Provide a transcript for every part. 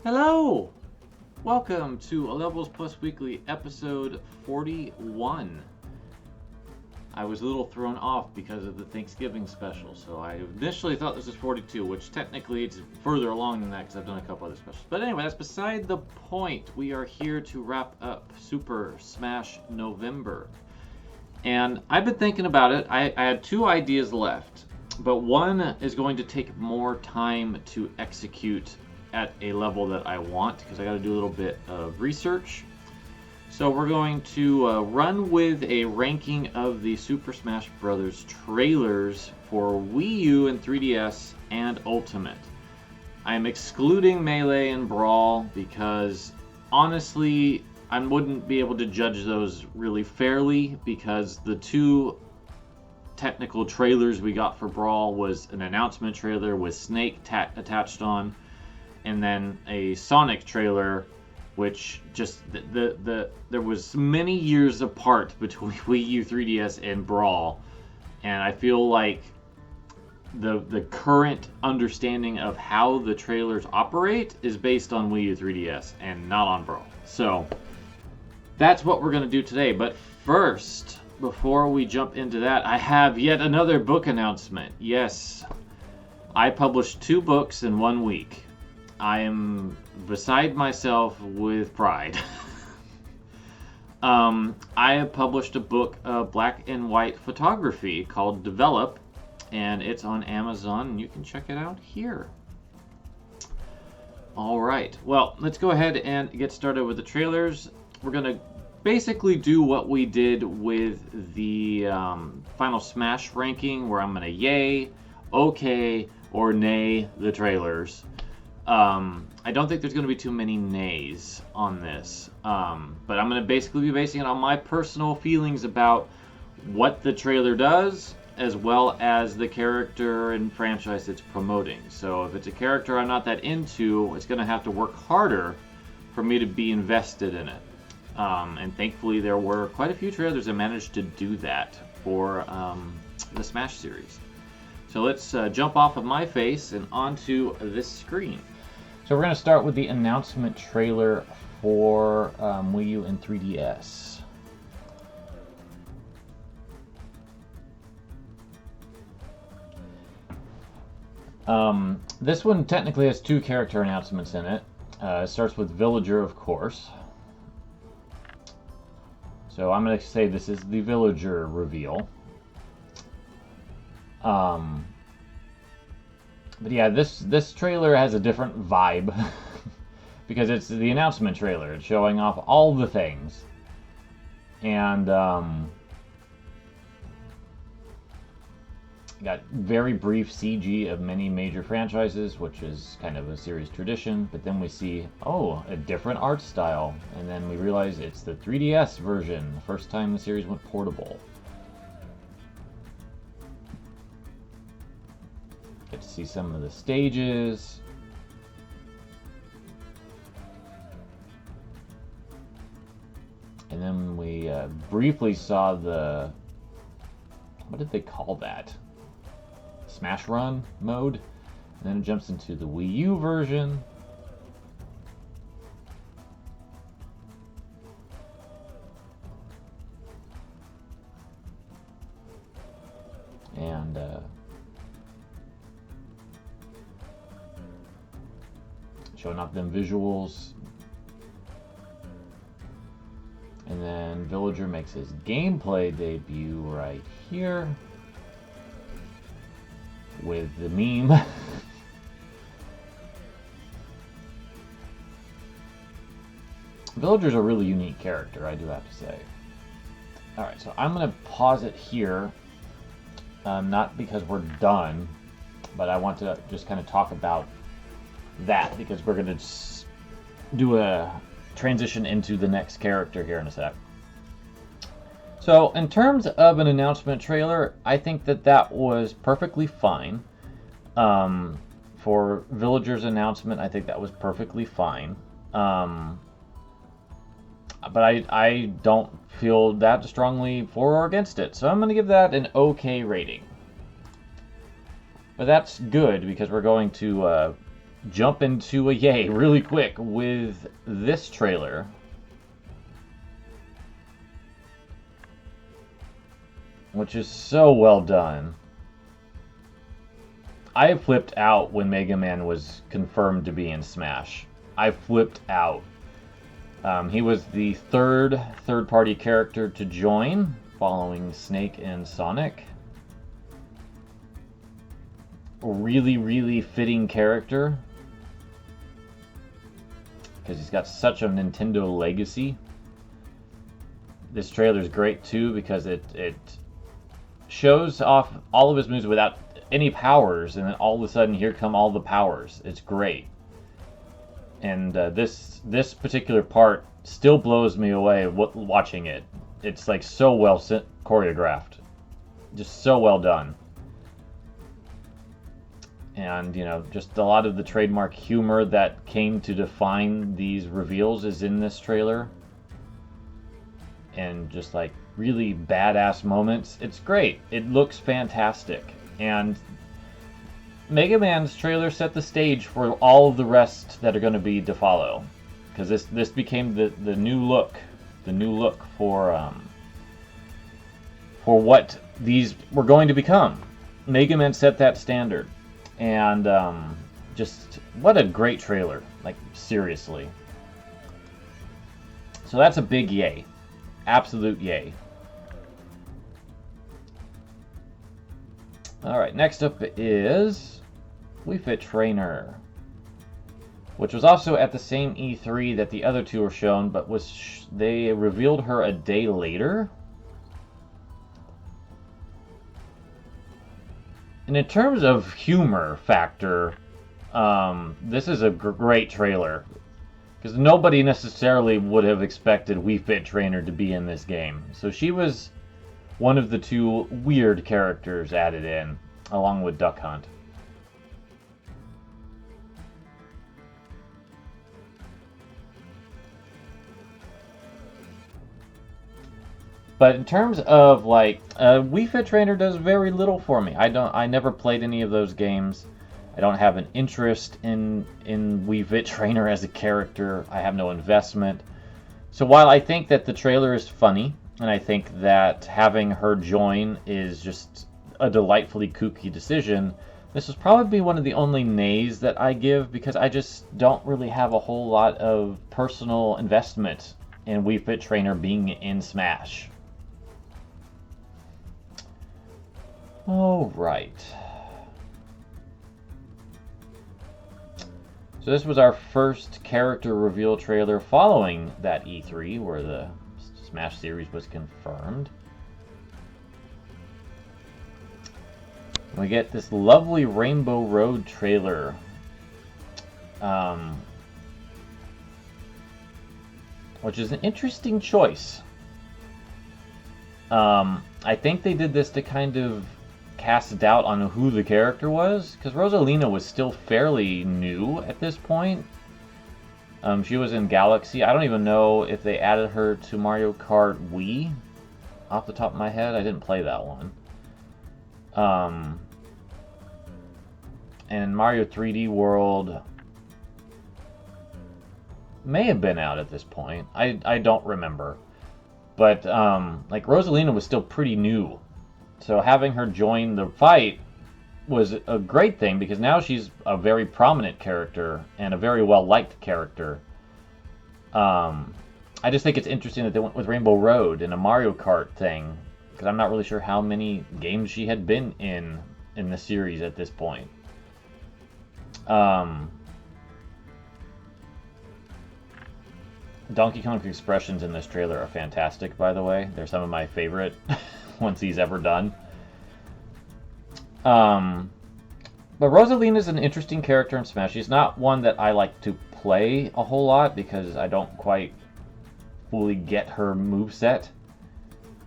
Hello! Welcome to A Levels Plus Weekly, episode 41. I was a little thrown off because of the Thanksgiving special, so I initially thought this was 42, which technically it's further along than that because I've done a couple other specials. But anyway, that's beside the point. We are here to wrap up Super Smash November. And I've been thinking about it. I had two ideas left, but one is going to take more time to execute at a level that I want because I got to do a little bit of research. So we're going to run with a ranking of the Super Smash Bros. Trailers for Wii U and 3DS and Ultimate. I'm excluding Melee and Brawl because honestly I wouldn't be able to judge those really fairly because the two technical trailers we got for Brawl was an announcement trailer with Snake attached on, and then a Sonic trailer, which just there was many years apart between Wii U, 3DS, and Brawl, and I feel like the current understanding of how the trailers operate is based on Wii U, 3DS, and not on Brawl. So that's what we're going to do today. But first, before we jump into that, I have yet another book announcement. Yes, I published 2 books in 1 week. I am beside myself with pride. I have published a book of black and white photography called Develop, and it's on Amazon, and you can check it out here. Alright, well, let's go ahead and get started with the trailers. We're going to basically do what we did with the Final Smash ranking, where I'm going to yay, okay, or nay the trailers. I don't think there's going to be too many nays on this, but I'm going to basically be basing it on my personal feelings about what the trailer does, as well as the character and franchise it's promoting. So if it's a character I'm not that into, it's going to have to work harder for me to be invested in it. And thankfully there were quite a few trailers that managed to do that for the Smash series. So let's jump off of my face and onto this screen. So we're going to start with the announcement trailer for Wii U and 3DS. This one technically has 2 character announcements in it. It starts with Villager, of course. So I'm going to say this is the Villager reveal. But yeah, this trailer has a different vibe because it's the announcement trailer. It's showing off all the things. And got very brief CG of many major franchises, which is kind of a series tradition. But then we see, oh, a different art style. And then we realize it's the 3DS version, the first time the series went portable. Get to see some of the stages. And then we briefly saw the... what did they call that? Smash Run mode. And then it jumps into the Wii U version. And showing off them visuals. And then Villager makes his gameplay debut right here with the meme. Villager's a really unique character, I do have to say. Alright, so I'm going to pause it here. Not because we're done, but I want to just kind of talk about that because we're going to do a transition into the next character here in a sec. So in terms of an announcement trailer, I think that was perfectly fine. For Villager's announcement, I think that was perfectly fine. But I don't feel that strongly for or against it, so I'm going to give that an okay rating. But that's good because we're going to jump into a yay really quick with this trailer. Which is so well done. I flipped out when Mega Man was confirmed to be in Smash. I flipped out. He was the third-party character to join, following Snake and Sonic. A really, really fitting character, because he's got such a Nintendo legacy. This trailer is great too, because it shows off all of his moves without any powers, and then all of a sudden here come all the powers. It's great. And this particular part still blows me away watching it. It's like so well choreographed, just so well done. And you know, just a lot of the trademark humor that came to define these reveals is in this trailer. And just like really badass moments. It's great. It looks fantastic. And Mega Man's trailer set the stage for all of the rest that are going to be to follow. Because this became the new look. The new look for what these were going to become. Mega Man set that standard. And just what a great trailer. Like, seriously. So that's a big yay. Absolute yay. Alright, next up is Wii Fit Trainer, which was also at the same E3 that the other two were shown, but they revealed her a day later. And in terms of humor factor, this is a great trailer. Because nobody necessarily would have expected Wii Fit Trainer to be in this game. So she was one of the two weird characters added in, along with Duck Hunt. But in terms of like, Wii Fit Trainer does very little for me. I never played any of those games. I don't have an interest in Wii Fit Trainer as a character. I have no investment. So while I think that the trailer is funny, and I think that having her join is just a delightfully kooky decision, this is probably one of the only nays that I give, because I just don't really have a whole lot of personal investment in Wii Fit Trainer being in Smash. All right. So this was our first character reveal trailer following that E3 where the Smash series was confirmed. We get this lovely Rainbow Road trailer. Which is an interesting choice. I think they did this to kind of cast doubt on who the character was, because Rosalina was still fairly new at this point. She was in Galaxy. I don't even know if they added her to Mario Kart Wii. Off the top of my head, I didn't play that one. And Mario 3D World may have been out at this point. I don't remember. But like Rosalina was still pretty new. So having her join the fight was a great thing, because now she's a very prominent character and a very well-liked character. I just think it's interesting that they went with Rainbow Road and a Mario Kart thing, because I'm not really sure how many games she had been in the series at this point. Donkey Kong's expressions in this trailer are fantastic, by the way. They're some of my favorite ones he's ever done. But Rosalina is an interesting character in Smash. She's not one that I like to play a whole lot, because I don't quite fully get her moveset.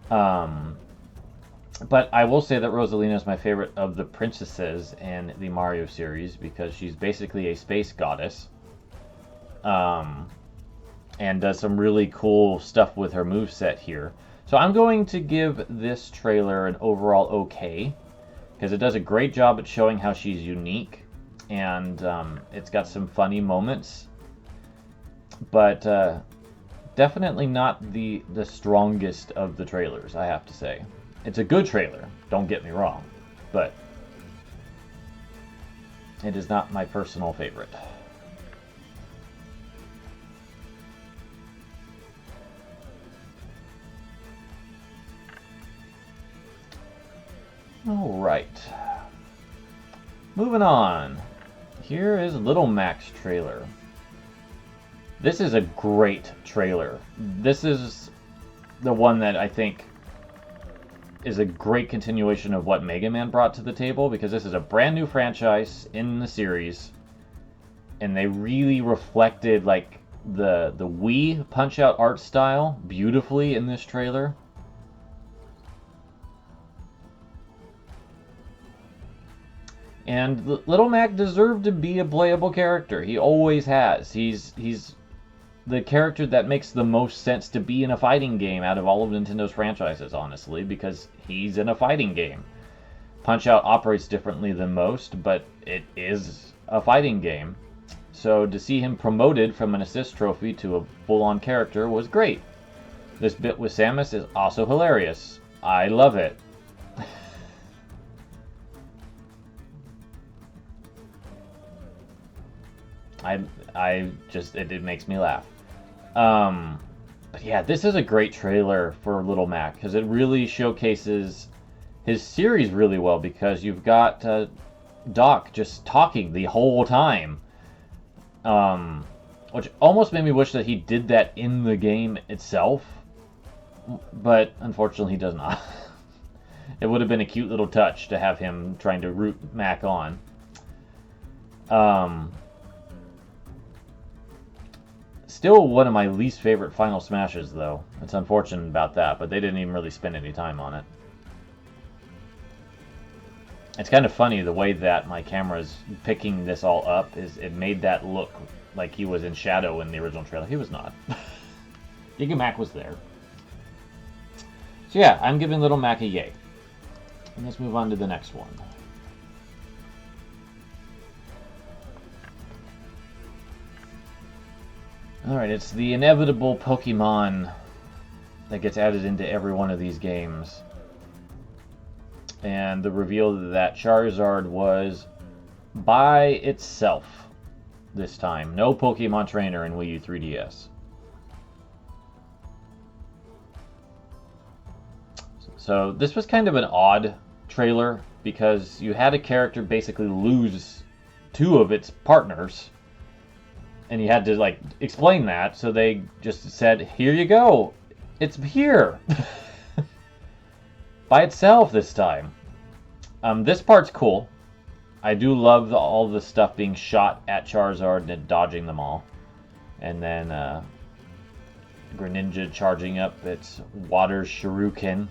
But I will say that Rosalina is my favorite of the princesses in the Mario series, because she's basically a space goddess. And does some really cool stuff with her moveset here. So I'm going to give this trailer an overall okay, because it does a great job at showing how she's unique, and it's got some funny moments, but definitely not the strongest of the trailers, I have to say. It's a good trailer, don't get me wrong, but it is not my personal favorite. Alright. Moving on. Here is Little Mac's trailer. This is a great trailer. This is the one that I think is a great continuation of what Mega Man brought to the table, because this is a brand new franchise in the series, and they really reflected like the Wii Punch-Out art style beautifully in this trailer. And Little Mac deserved to be a playable character. He always has. He's the character that makes the most sense to be in a fighting game out of all of Nintendo's franchises, honestly, because he's in a fighting game. Punch-Out operates differently than most, but it is a fighting game. So to see him promoted from an assist trophy to a full-on character was great. This bit with Samus is also hilarious. I love it. It makes me laugh. But yeah, this is a great trailer for Little Mac, because it really showcases his series really well, because you've got Doc just talking the whole time. Which almost made me wish that he did that in the game itself, but unfortunately he does not. It would have been a cute little touch to have him trying to root Mac on. Still one of my least favorite Final Smashes, though. It's unfortunate about that, but they didn't even really spend any time on it. It's kind of funny the way that my camera's picking this all up. It made that look like he was in shadow in the original trailer. He was not. Giga Mac was there. So yeah, I'm giving Little Mac a yay. And let's move on to the next one. Alright, it's the inevitable Pokemon that gets added into every one of these games. And the reveal that Charizard was by itself this time. No Pokemon Trainer in Wii U 3DS. So this was kind of an odd trailer, because you had a character basically lose two of its partners. And you had to, like, explain that, so they just said, here you go. It's here. By itself this time. This part's cool. I do love all the stuff being shot at Charizard and dodging them all. And then Greninja charging up its water shuriken.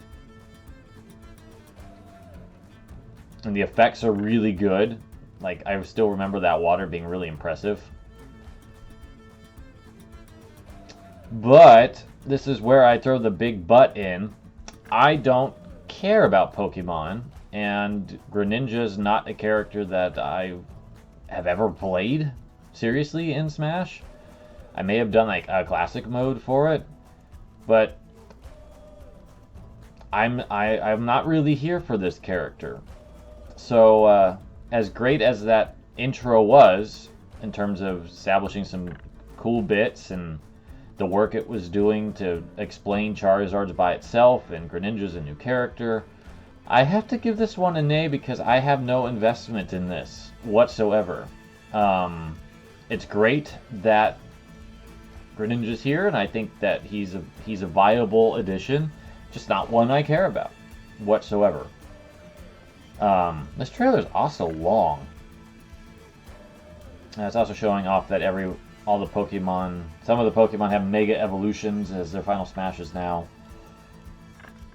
And the effects are really good. Like, I still remember that water being really impressive. But this is where I throw the big but in. I don't care about Pokemon, and Greninja's not a character that I have ever played seriously in Smash. I may have done like a classic mode for it, but I'm not really here for this character. So as great as that intro was in terms of establishing some cool bits and the work it was doing to explain Charizard's by itself and Greninja's a new character, I have to give this one a nay, because I have no investment in this whatsoever. It's great that Greninja's here, and I think that he's a viable addition, just not one I care about whatsoever. This trailer is also long. And it's also showing off that all the Pokemon, some of the Pokemon have Mega Evolutions as their Final Smashes now.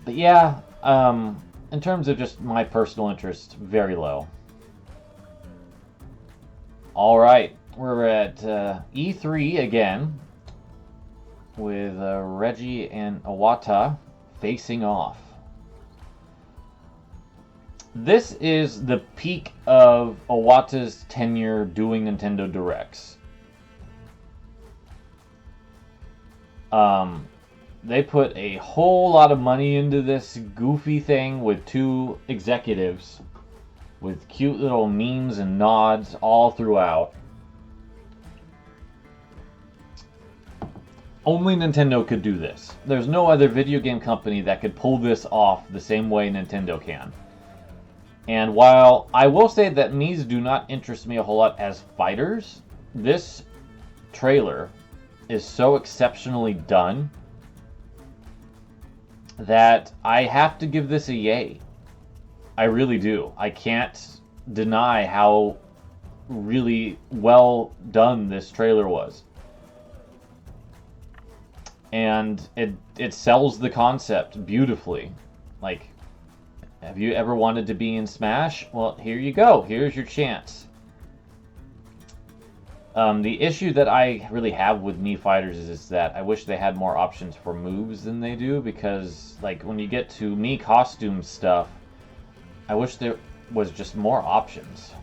But yeah, in terms of just my personal interest, very low. Alright, we're at E3 again, with Reggie and Iwata facing off. This is the peak of Iwata's tenure doing Nintendo Directs. They put a whole lot of money into this goofy thing with 2 executives with cute little memes and nods all throughout. Only Nintendo could do this. There's no other video game company that could pull this off the same way Nintendo can. And while I will say that Miis do not interest me a whole lot as fighters, this trailer is so exceptionally done that I have to give this a yay. I really do. I can't deny how really well done this trailer was. And it sells the concept beautifully. Like, have you ever wanted to be in Smash? Well, here you go. Here's your chance. The issue that I really have with Mii Fighters is that I wish they had more options for moves than they do, because like when you get to Mii costume stuff, I wish there was just more options.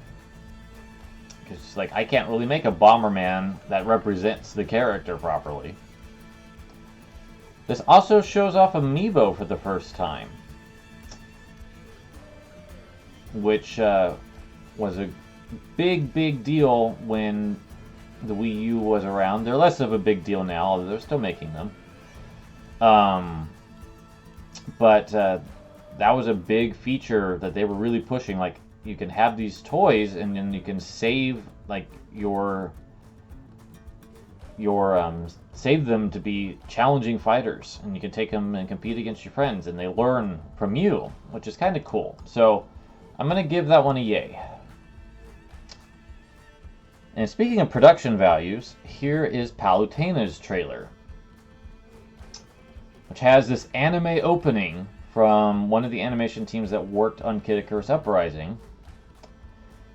Because like I can't really make a Bomberman that represents the character properly. This also shows off Amiibo for the first time, which was a big deal when the Wii U was around. They're less of a big deal now, although they're still making them. But that was a big feature that they were really pushing. Like, you can have these toys, and then you can save like your save them to be challenging fighters, and you can take them and compete against your friends, and they learn from you, which is kind of cool. So I'm gonna give that one a yay. And speaking of production values, here is Palutena's trailer, which has this anime opening from one of the animation teams that worked on Kid Icarus Uprising,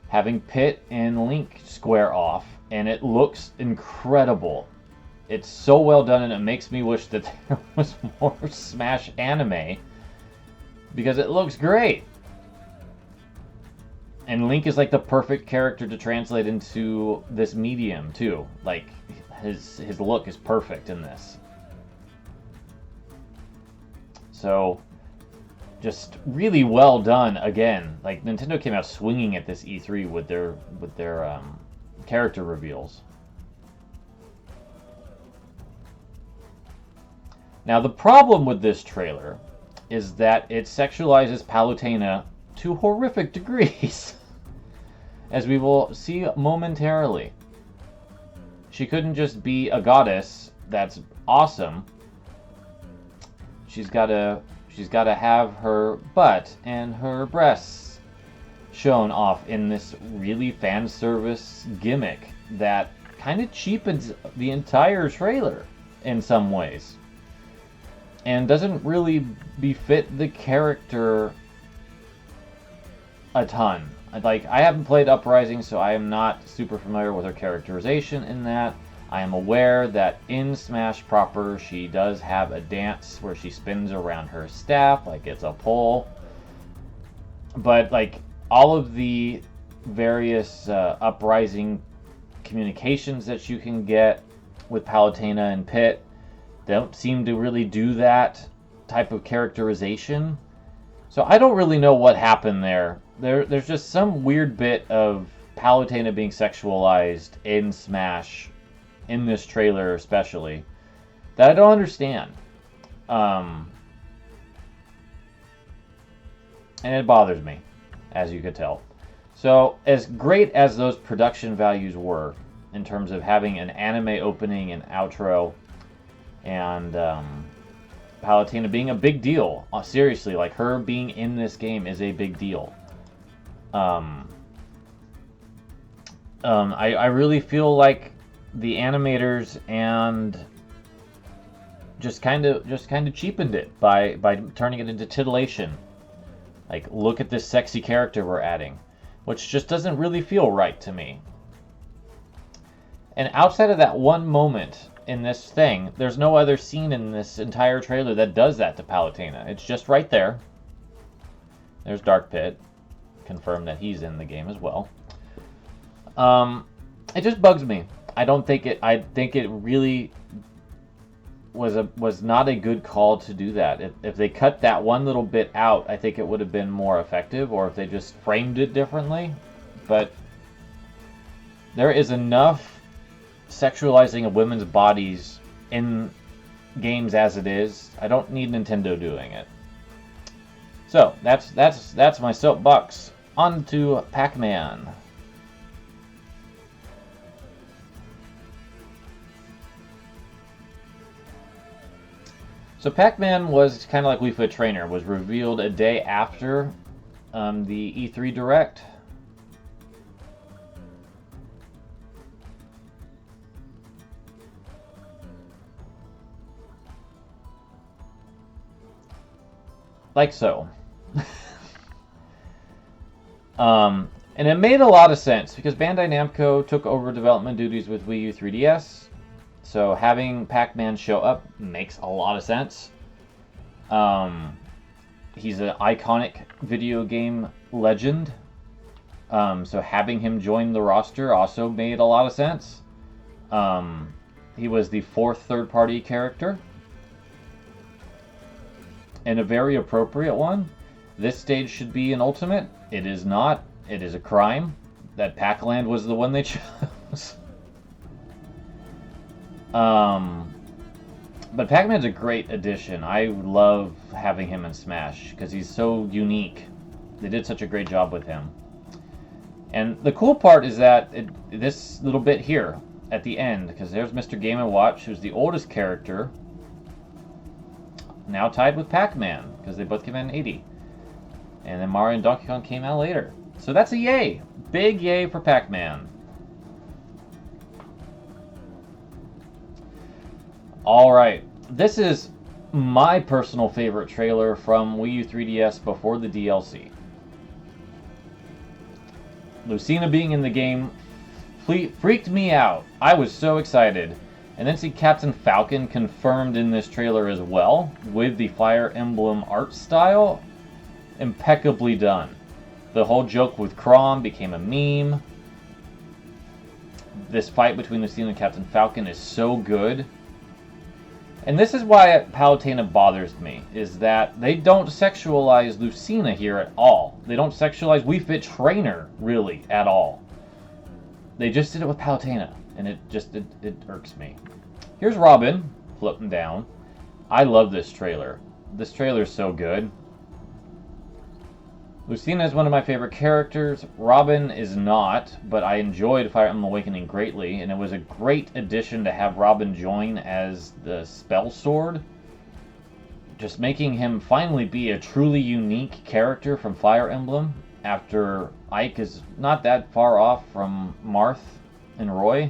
having Pit and Link square off, and it looks incredible. It's so well done, and it makes me wish that there was more Smash anime, because it looks great. And Link is like the perfect character to translate into this medium too. Like his look is perfect in this. So just really well done again. Like Nintendo came out swinging at this E3 with their character reveals. Now the problem with this trailer is that it sexualizes Palutena to horrific degrees, as we will see momentarily. She couldn't just be a goddess that's awesome. She's gotta have her butt and her breasts shown off in this really fan service gimmick that kind of cheapens the entire trailer in some ways, and doesn't really befit the character a ton. Like, I haven't played Uprising, so I am not super familiar with her characterization in that. I am aware that in Smash proper, she does have a dance where she spins around her staff like it's a pole. But, like, all of the various Uprising communications that you can get with Palutena and Pit don't seem to really do that type of characterization. So I don't really know what happened there. There's just some weird bit of Palutena being sexualized in Smash, in this trailer especially, that I don't understand. And it bothers me, as you could tell. So as great as those production values were, in terms of having an anime opening and outro, and Palutena being a big deal, seriously, like her being in this game is a big deal. I really feel like the animators and just kind of cheapened it by turning it into titillation. Like, look at this sexy character we're adding, which just doesn't really feel right to me. And outside of that one moment in this thing, there's no other scene in this entire trailer that does that to Palutena. It's just right there. There's Dark Pit. confirmed that he's in the game as well. It just bugs me. I think it really was not a good call to do that. If they cut that one little bit out, I think it would have been more effective, or if they just framed it differently. But there is enough sexualizing of women's bodies in games as it is. I don't need Nintendo doing it. So that's my soapbox. On to Pac-Man. So Pac-Man was kind of like Wii Fit Trainer, was revealed a day after the E3 Direct. Like so. And it made a lot of sense because Bandai Namco took over development duties with Wii U 3DS. So having Pac-Man show up makes a lot of sense. He's an iconic video game legend. So having him join the roster also made a lot of sense. He was the fourth third-party character. And a very appropriate one. This stage should be an ultimate. It is not. It is a crime that Pac-Land was the one they chose. But Pac-Man's a great addition. I love having him in Smash because he's so unique. They did such a great job with him. And the cool part is that this little bit here at the end, because there's Mr. Game & Watch, who's the oldest character, now tied with Pac-Man because they both came out in 80. And then Mario and Donkey Kong came out later. So that's a yay. Big yay for Pac-Man. Alright, this is my personal favorite trailer from Wii U 3DS before the DLC. Lucina being in the game freaked me out. I was so excited. And then see Captain Falcon confirmed in this trailer as well, with the Fire Emblem art style. Impeccably done. The whole joke with Chrom became a meme. This fight between Lucina and Captain Falcon is so good. And this is why Palutena bothers me, is that they don't sexualize Lucina here at all. They don't sexualize Wii Fit Trainer, really, at all. They just did it with Palutena, and it irks me. Here's Robin, floating down. I love this trailer. This trailer is so good. Lucina is one of my favorite characters. Robin is not, but I enjoyed Fire Emblem Awakening greatly, and it was a great addition to have Robin join as the spell sword. Just making him finally be a truly unique character from Fire Emblem, after Ike is not that far off from Marth and Roy.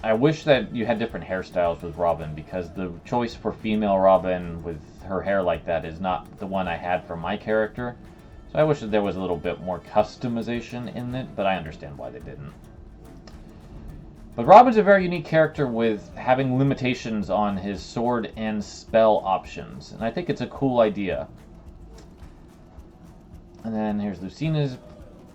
I wish that you had different hairstyles with Robin, because the choice for female Robin with her hair like that is not the one I had for my character. So I wish that there was a little bit more customization in it, but I understand why they didn't. But Robin's a very unique character with having limitations on his sword and spell options, and I think it's a cool idea. And then here's Lucina's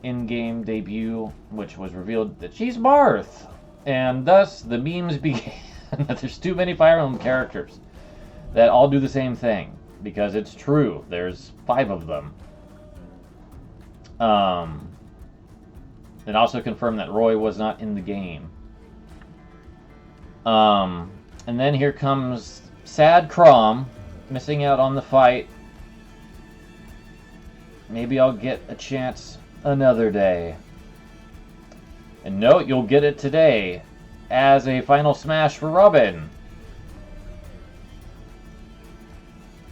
in-game debut, which was revealed that she's Marth! And thus, the memes began that there's too many Fire Emblem characters that all do the same thing. Because it's true. There's 5 of them. It also confirmed that Roy was not in the game. And then here comes sad Chrom, missing out on the fight. Maybe I'll get a chance another day. And no, you'll get it today as a final smash for Robin.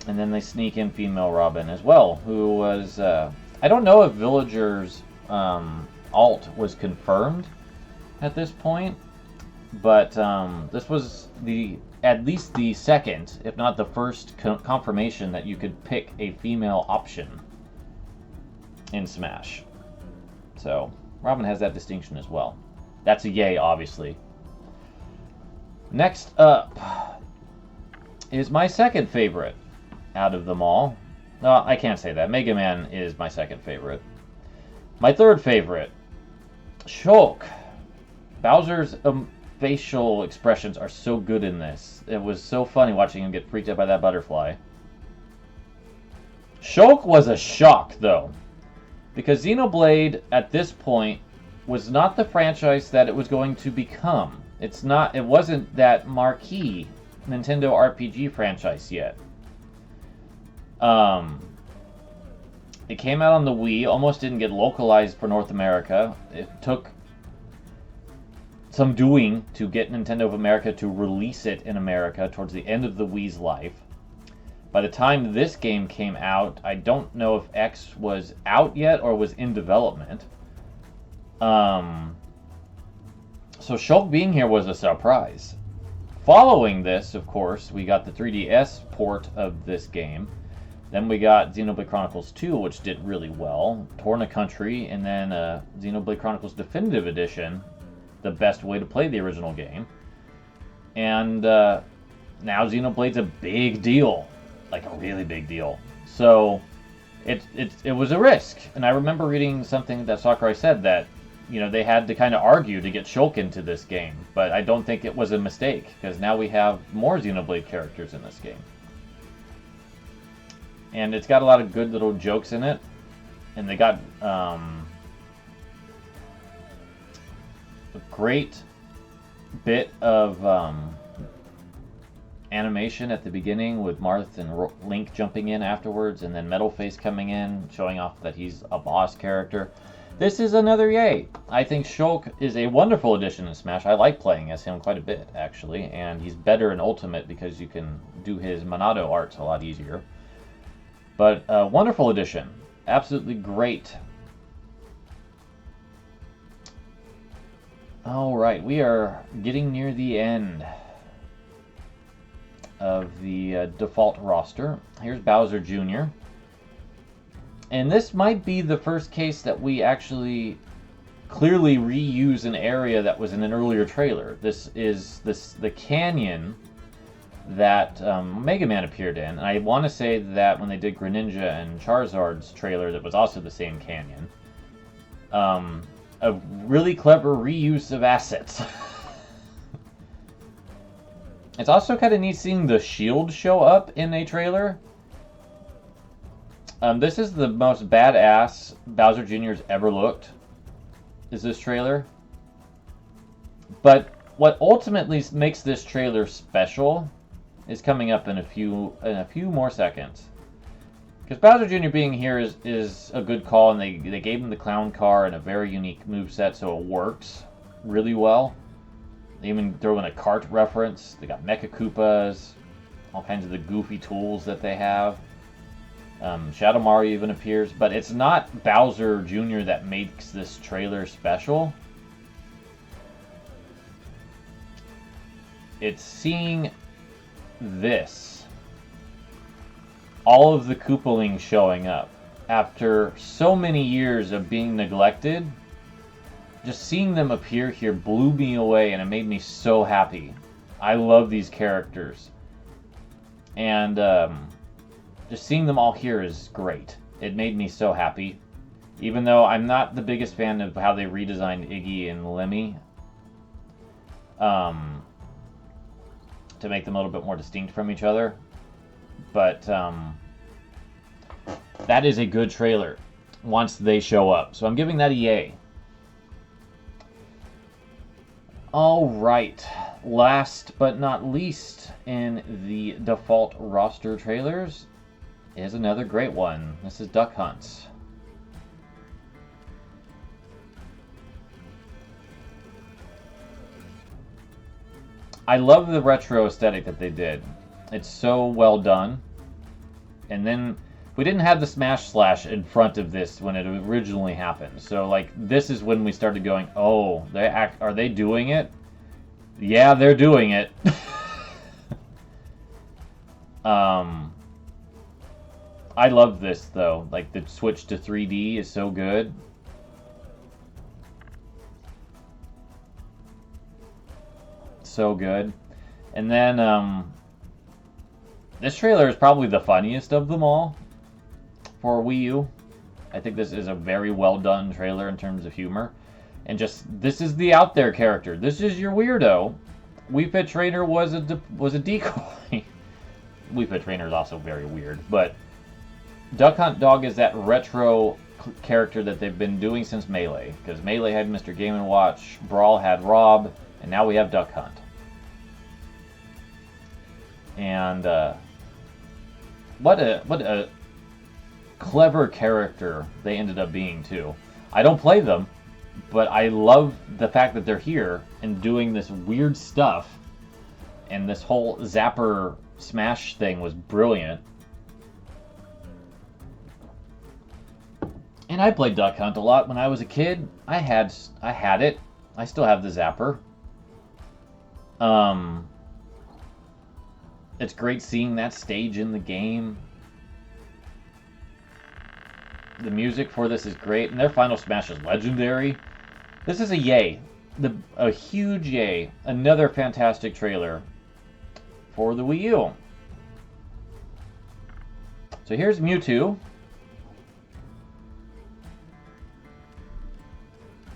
And then they sneak in female Robin as well, who was... I don't know if Villager's alt was confirmed at this point, but this was at least the second, if not the first, confirmation that you could pick a female option in Smash. So... Robin has that distinction as well. That's a yay, obviously. Next up, is my second favorite out of them all. No, I can't say that. Mega Man is my second favorite. My third favorite, Shulk. Bowser's facial expressions are so good in this. It was so funny watching him get freaked out by that butterfly. Shulk was a shock, though, because Xenoblade at this point was not the franchise that it was going to become. It wasn't that marquee Nintendo RPG franchise yet. It came out on the Wii, almost didn't get localized for North America. It took some doing to get Nintendo of America to release it in America towards the end of the Wii's life. By the time this game came out, I don't know if X was out yet or was in development. So Shulk being here was a surprise. Following this, of course, we got the 3DS port of this game. Then we got Xenoblade Chronicles 2, which did really well. Torna Country, and then Xenoblade Chronicles Definitive Edition, the best way to play the original game. And now Xenoblade's a big deal. Like a really big deal. So it was a risk. And I remember reading something that Sakurai said that, you know, they had to kind of argue to get Shulk into this game. But I don't think it was a mistake, because now we have more Xenoblade characters in this game. And it's got a lot of good little jokes in it. And they got a great bit of animation at the beginning with Marth and Link jumping in afterwards, and then Metalface coming in, showing off that he's a boss character. This is another yay. I think Shulk is a wonderful addition in Smash. I like playing as him quite a bit, actually, and he's better in Ultimate because you can do his Monado arts a lot easier. But a wonderful addition. Absolutely great. Alright, we are getting near the end of the default roster. Here's Bowser Jr. And this might be the first case that we actually clearly reuse an area that was in an earlier trailer. This is the canyon that Mega Man appeared in. And I want to say that when they did Greninja and Charizard's trailer, that was also the same canyon. A really clever reuse of assets. It's also kind of neat seeing the shield show up in a trailer. This is the most badass Bowser Jr.'s ever looked, is this trailer. But what ultimately makes this trailer special is coming up in a few more seconds. Because Bowser Jr. being here is a good call, and they gave him the clown car and a very unique moveset, so it works really well. They even throw in a kart reference. They got Mecha Koopas, all kinds of the goofy tools that they have. Shadow Mario even appears, but it's not Bowser Jr. that makes this trailer special. It's seeing this. All of the Koopalings showing up. After so many years of being neglected, just seeing them appear here blew me away, and it made me so happy. I love these characters. And just seeing them all here is great. It made me so happy. Even though I'm not the biggest fan of how they redesigned Iggy and Lemmy. To make them a little bit more distinct from each other. But that is a good trailer once they show up. So I'm giving that a yay. Alright, last but not least in the default roster trailers is another great one. This is Duck Hunts. I love the retro aesthetic that they did. It's so well done. And then we didn't have the Smash Slash in front of this when it originally happened. So like this is when we started going, oh, are they doing it? Yeah, they're doing it. I love this though. Like the switch to 3D is so good. So good. And then This trailer is probably the funniest of them all for Wii U. I think this is a very well done trailer in terms of humor. And just, this is the out there character. This is your weirdo. Wii Fit Trainer was a decoy. Wii Fit Trainer is also very weird. But Duck Hunt Dog is that retro character that they've been doing since Melee. Because Melee had Mr. Game & Watch, Brawl had Rob, and now we have Duck Hunt. And what a clever character they ended up being too. I don't play them, but I love the fact that they're here and doing this weird stuff. And this whole Zapper Smash thing was brilliant. And I played Duck Hunt a lot when I was a kid. I had it. I still have the Zapper. It's great seeing that stage in the game. The music for this is great, and their Final Smash is legendary. This is a yay. A huge yay. Another fantastic trailer for the Wii U. So here's Mewtwo.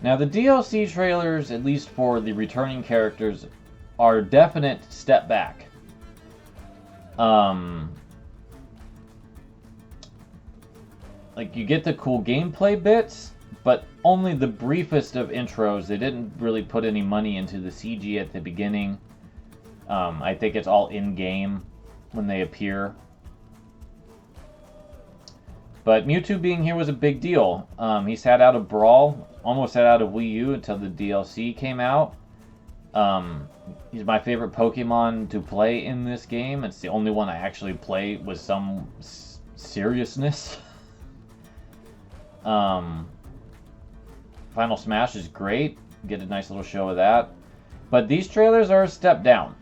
Now the DLC trailers, at least for the returning characters, are a definite step back. Like, you get the cool gameplay bits, but only the briefest of intros. They didn't really put any money into the CG at the beginning. I think it's all in-game when they appear. But Mewtwo being here was a big deal. He sat out of Brawl, almost sat out of Wii U until the DLC came out. He's my favorite Pokemon to play in this game. It's the only one I actually play with some seriousness. Final Smash is great. Get a nice little show of that. But these trailers are a step down.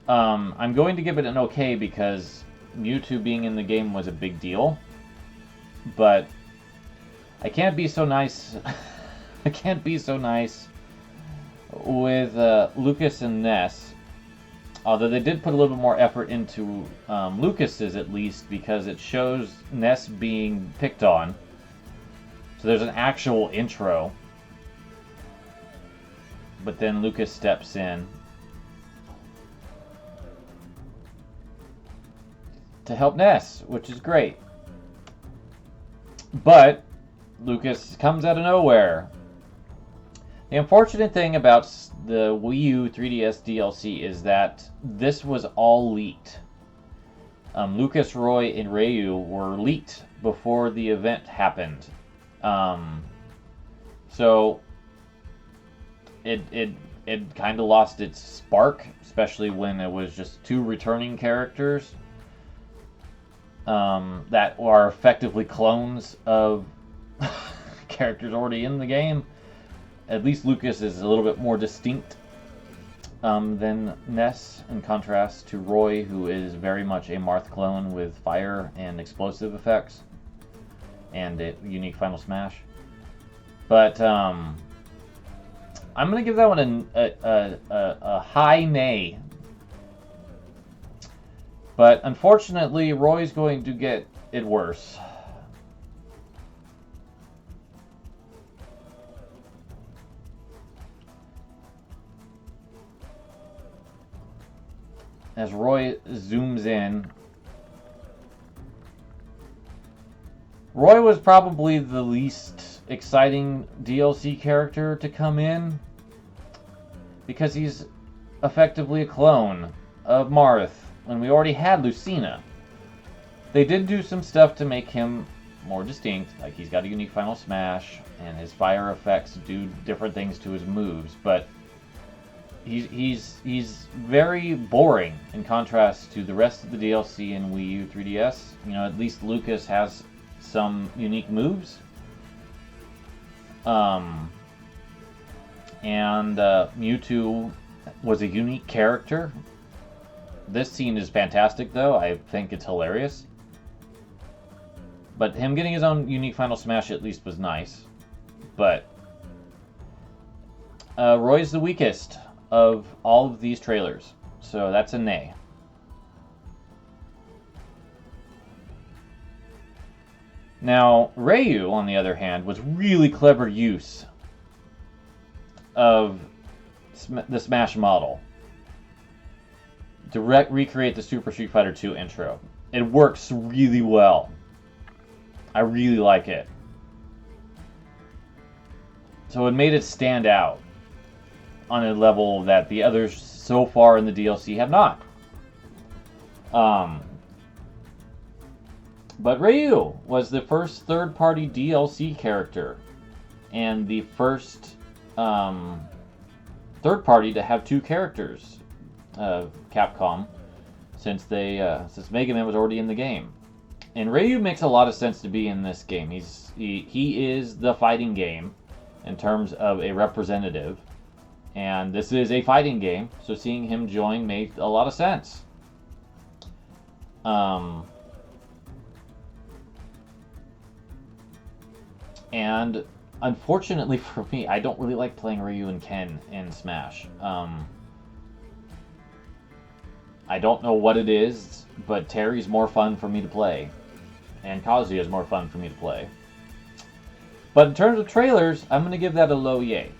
I'm going to give it an okay because Mewtwo being in the game was a big deal. But I can't be so nice. I can't be so nice with Lucas and Ness. Although they did put a little bit more effort into Lucas's, at least, because it shows Ness being picked on. So there's an actual intro. But then Lucas steps in to help Ness, which is great. But Lucas comes out of nowhere. The unfortunate thing about the Wii U 3DS DLC is that this was all leaked. Lucas, Roy, and Ryu were leaked before the event happened. So it kind of lost its spark, especially when it was just two returning characters that are effectively clones of characters already in the game. At least Lucas is a little bit more distinct than Ness, in contrast to Roy, who is very much a Marth clone with fire and explosive effects and a unique Final Smash. But I'm going to give that one a high nay. But unfortunately, Roy's going to get it worse. As Roy zooms in, Roy was probably the least exciting DLC character to come in because he's effectively a clone of Marth when we already had Lucina. They did do some stuff to make him more distinct, like he's got a unique Final Smash and his fire effects do different things to his moves, but he's very boring in contrast to the rest of the DLC in Wii U 3DS. You know, at least Lucas has some unique moves. And Mewtwo was a unique character. This scene is fantastic, though. I think it's hilarious. But him getting his own unique Final Smash at least was nice. But Roy's the weakest of all of these trailers, so that's a nay. Now, Ryu, on the other hand, was really clever use of the Smash model to recreate the Super Street Fighter 2 intro. It works really well. I really like it. So it made it stand out on a level that the others so far in the DLC have not. But Ryu was the first third-party DLC character and the first third party to have two characters, Capcom, since Mega Man was already in the game. And Ryu makes a lot of sense to be in this game. He is the fighting game in terms of a representative, and this is a fighting game, so seeing him join made a lot of sense. And unfortunately for me, I don't really like playing Ryu and Ken in Smash. I don't know what it is, but Terry's more fun for me to play, and Kazuya is more fun for me to play. But in terms of trailers, I'm going to give that a low yay,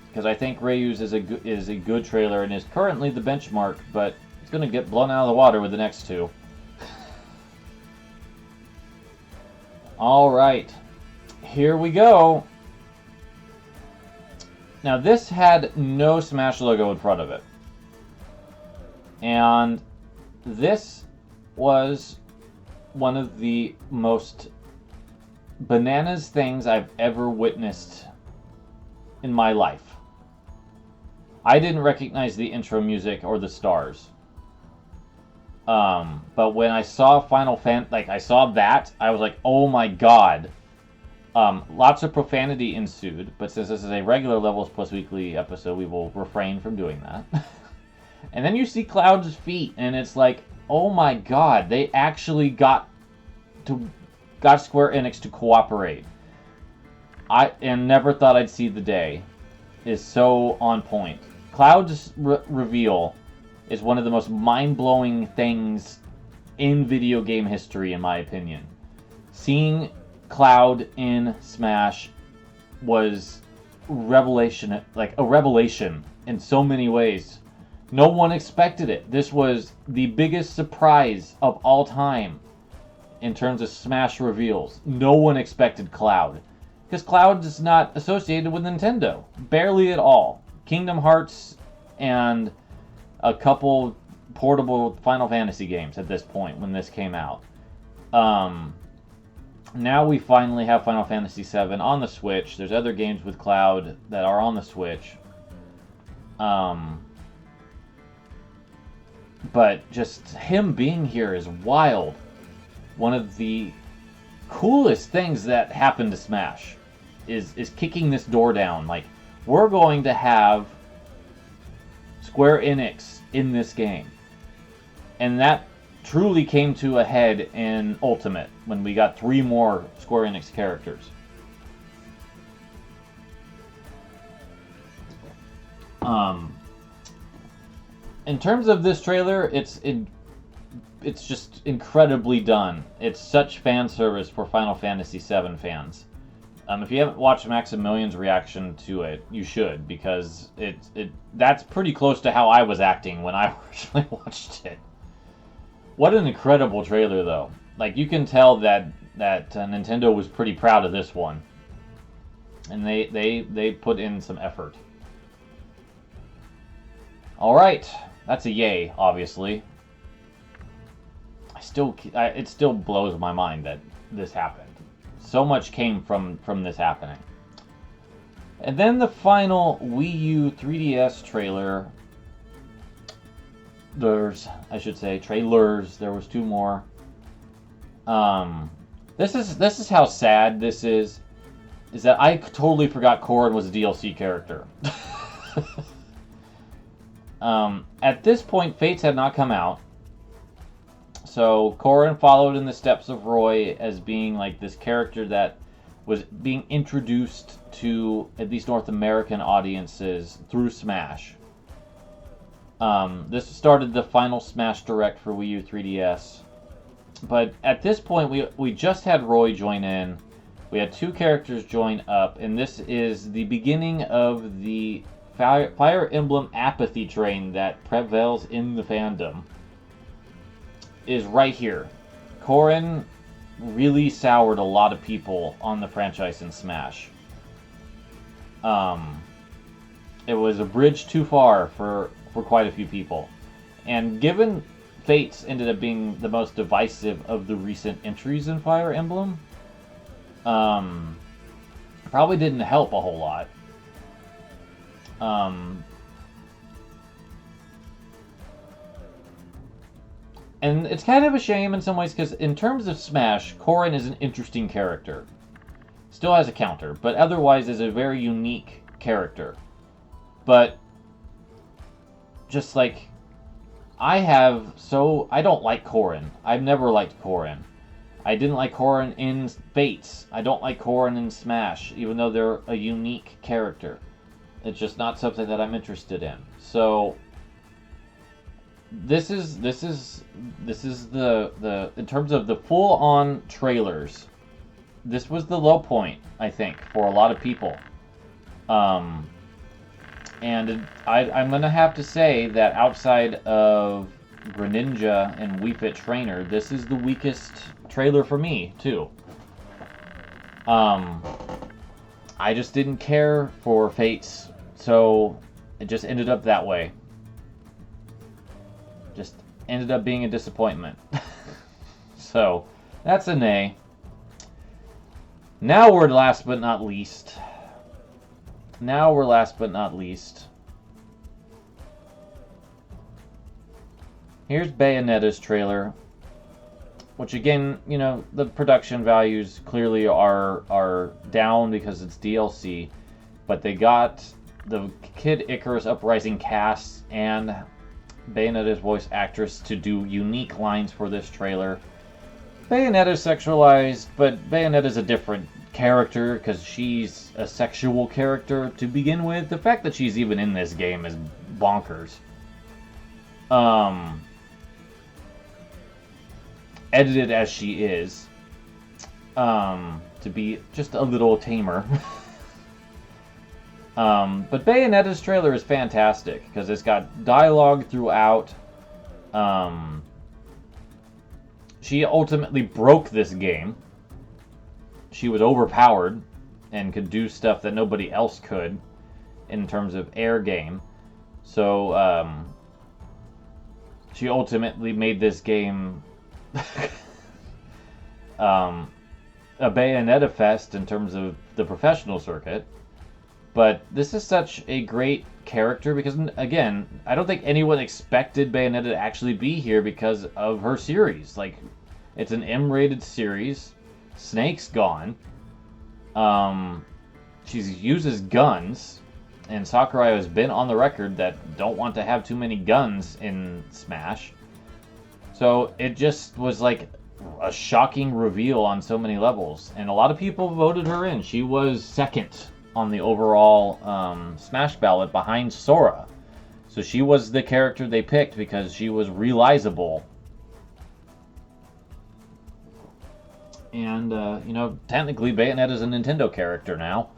because I think Ryu's is a good trailer and is currently the benchmark, but it's going to get blown out of the water with the next two. All right, here we go. Now this had no Smash logo in front of it, and this was one of the most bananas things I've ever witnessed in my life. I didn't recognize the intro music or the stars. But when I saw I saw that, I was like, oh my god. Lots of profanity ensued, but since this is a regular Levels Plus Weekly episode, we will refrain from doing that. And then you see Cloud's feet, and it's like, oh my god, they actually got Square Enix to cooperate. I never thought I'd see the day. Is so on point. Cloud's reveal is one of the most mind-blowing things in video game history, in my opinion. Seeing Cloud in Smash was a revelation in so many ways. No one expected it. This was the biggest surprise of all time in terms of Smash reveals. No one expected Cloud, because Cloud is not associated with Nintendo. Barely at all. Kingdom Hearts and a couple portable Final Fantasy games at this point when this came out. Now we finally have Final Fantasy VII on the Switch. There's other games with Cloud that are on the Switch. But just him being here is wild. One of the coolest things that happened to Smash is kicking this door down. Like, we're going to have Square Enix in this game. And that truly came to a head in Ultimate, when we got 3 more Square Enix characters. In terms of this trailer, it's just incredibly done. It's such fan service for Final Fantasy VII fans. If you haven't watched Maximilian's reaction to it, you should, because that's pretty close to how I was acting when I originally watched it. What an incredible trailer, though. Like, you can tell that Nintendo was pretty proud of this one, and they put in some effort. All right, that's a yay, obviously. It still blows my mind that this happened. So much came from this happening. And then the final Wii U 3DS trailer. Trailers. There was 2 more. This is how sad this is that I totally forgot Corrin was a DLC character. At this point, Fates had not come out. So Corrin followed in the steps of Roy as being like this character that was being introduced to at least North American audiences through Smash. This started the final Smash Direct for Wii U 3DS. But at this point, we just had Roy join in. We had 2 characters join up, and this is the beginning of the Fire Emblem apathy train that prevails in the fandom. Is right here. Corrin really soured a lot of people on the franchise in Smash. It was a bridge too far for quite a few people. And given Fates ended up being the most divisive of the recent entries in Fire Emblem, probably didn't help a whole lot. And it's kind of a shame in some ways, because in terms of Smash, Corrin is an interesting character. Still has a counter, but otherwise is a very unique character. But just like, I don't like Corrin. I've never liked Corrin. I didn't like Corrin in Fates. I don't like Corrin in Smash, even though they're a unique character. It's just not something that I'm interested in. So this is the in terms of the full-on trailers, this was the low point, I think, for a lot of people. And I'm gonna have to say that outside of Greninja and Wii Fit Trainer, this is the weakest trailer for me too. I just didn't care for Fates, so it just ended up that way. Just ended up being a disappointment. So that's a nay. Now we're last but not least. Here's Bayonetta's trailer, which again, you know, the production values clearly are down because it's DLC, but they got the Kid Icarus Uprising cast and Bayonetta's voice actress to do unique lines for this trailer. Bayonetta's sexualized, but Bayonetta's a different character because she's a sexual character to begin with. The fact that she's even in this game is bonkers. Edited as she is, to be just a little tamer. But Bayonetta's trailer is fantastic because it's got dialogue throughout. She ultimately broke this game. She was overpowered and could do stuff that nobody else could in terms of air game. So she ultimately made this game a Bayonetta fest in terms of the professional circuit. But this is such a great character because, again, I don't think anyone expected Bayonetta to actually be here because of her series. Like, it's an M-rated series. Snake's gone. She uses guns, and Sakurai has been on the record that don't want to have too many guns in Smash. So it just was like a shocking reveal on so many levels, and a lot of people voted her in. She was second on the overall Smash ballot behind Sora. So she was the character they picked because she was realizable. And, you know, technically Bayonetta's a Nintendo character now.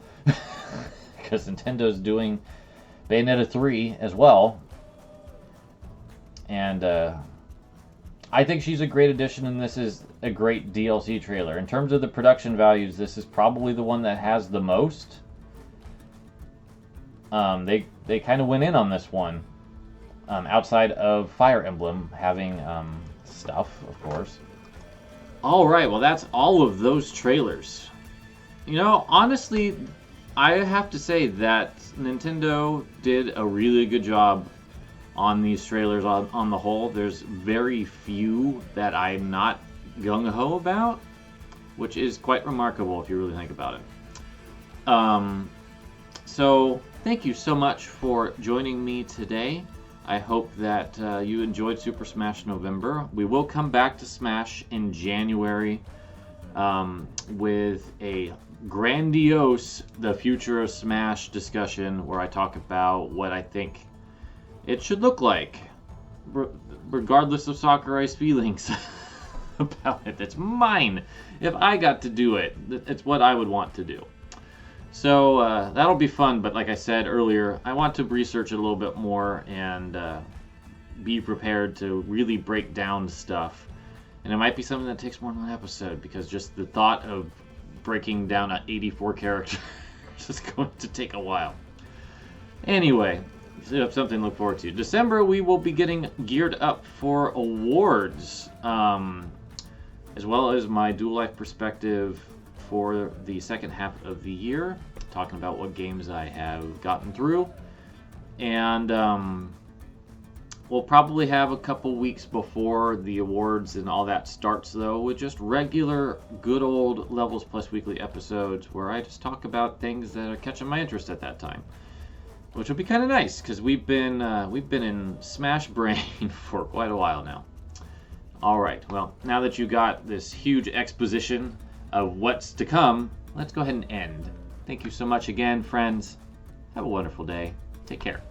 Because Nintendo's doing Bayonetta 3 as well. And I think she's a great addition, and this is a great DLC trailer. In terms of the production values, this is probably the one that has the most. They kind of went in on this one. Outside of Fire Emblem having stuff, of course. Alright, well that's all of those trailers. You know, honestly, I have to say that Nintendo did a really good job on these trailers on the whole. There's very few that I'm not gung-ho about, which is quite remarkable if you really think about it. So, thank you so much for joining me today. I hope that you enjoyed Super Smash November. We will come back to Smash in January with a grandiose The Future of Smash discussion where I talk about what I think it should look like, regardless of Sakurai's feelings. about it. It's mine. If I got to do it, it's what I would want to do. So that'll be fun, but like I said earlier, I want to research it a little bit more and be prepared to really break down stuff. And it might be something that takes more than one episode, because just the thought of breaking down an 84 characters is going to take a while. Anyway, something to look forward to. December, we will be getting geared up for awards, as well as my dual life perspective for the second half of the year, talking about what games I have gotten through. And we'll probably have a couple weeks before the awards and all that starts, though, with just regular, good old Levels Plus Weekly episodes where I just talk about things that are catching my interest at that time, which will be kind of nice because we've been in Smash Brain for quite a while now. All right, well, now that you got this huge exposition of what's to come, let's go ahead and end. Thank you so much again, friends. Have a wonderful day. Take care.